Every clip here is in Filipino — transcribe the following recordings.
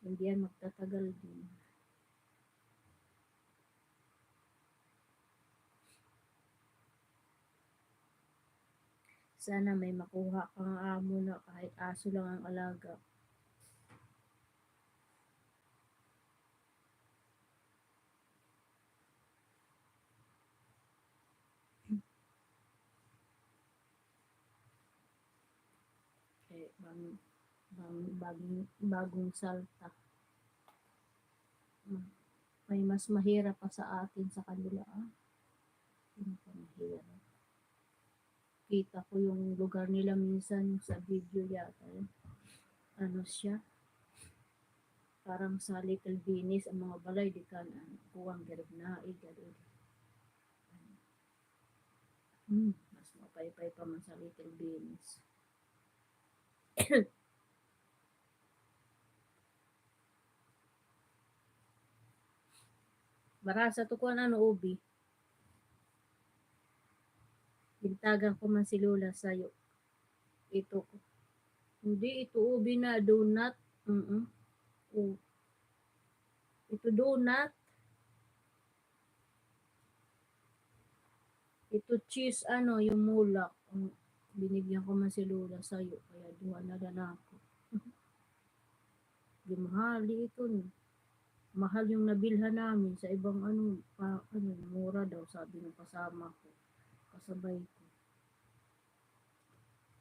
Hindi yan magtatagal din. Sana may makuha kang amo na kahit aso lang ang alaga. Eh, bagong salta. May mas mahirap pa sa atin sa kanila. Hindi pa mahirap. Kita ko yung lugar nila minsan sa video yata. Ano siya? Parang sa Little Venice, ang mga balay di ka na kuwang garibnaig. Mas mapaypay pa man sa Little Venice. Barasa to ko ano ubi. Bintagan ko man si Lola sa'yo. Ito ko. Hindi, ito ubi na donut. Ito donut. Ito cheese, yung mulak. Binigyan ko man si Lola sa'yo. Kaya duha na lang ako. Yung mahali ito. Mahal yung nabilhan namin sa ibang mura daw sabi ng kasama ko. Kasabay ko.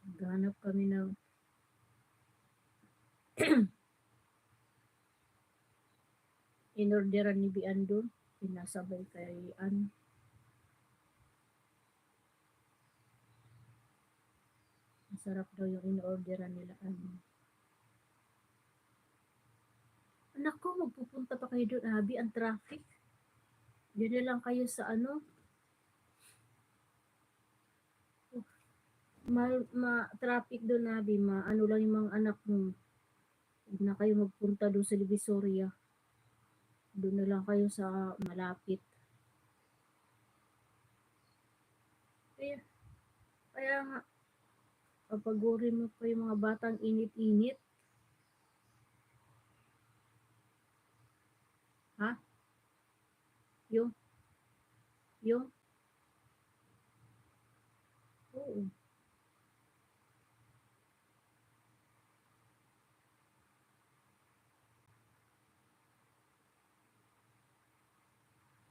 Naghanap kami ng inorderan ni Bian doon. Pinasabay kay masarap daw yung in-orderan nila Anak ko, magpupunta pa kayo doon, Abi, ang traffic. Diyan na lang kayo sa traffic doon, Abi, lang yung mga anak mo. Huwag na kayo magpunta doon sa Divisoria. Doon na lang kayo sa malapit. Kaya nga, papagurin mo pa yung mga batang init-init. Ha? Yung? Oo.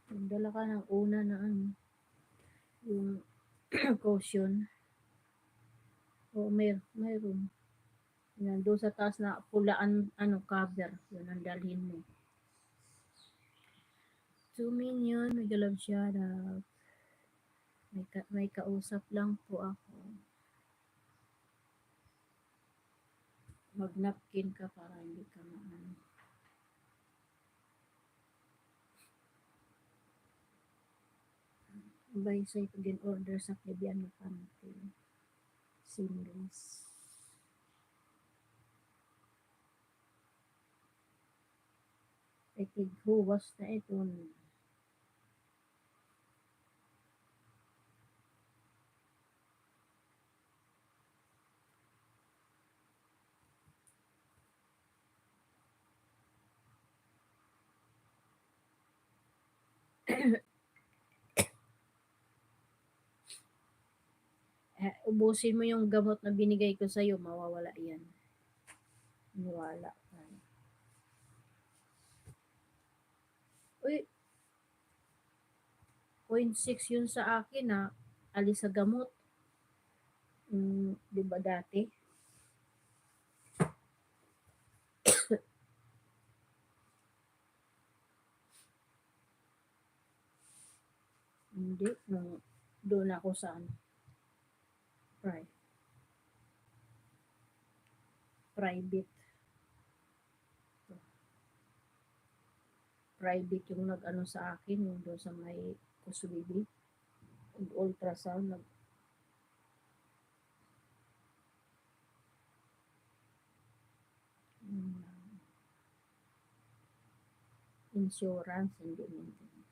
Magdala ka ng una na yung caution. Oo, mayroon. Yan, doon sa taas na pulaan, cover. Yun ang dalhin mo. 2 million, mega love shout out. May kausap lang po ako. Mag-napkin ka para hindi ka By say again order sa Klebiano Panty. Seamless. Tighuwas na ito. Ubusin mo yung gamot na binigay ko sa'yo, mawawala yan. Wala. Uy, 0.6 yun sa akin alis sa gamot. Di ba dati? Hindi, doon ako sa private. Private yung sa akin, yung doon sa may Kusubibi. Ultrasound, insurance, hindi maintain.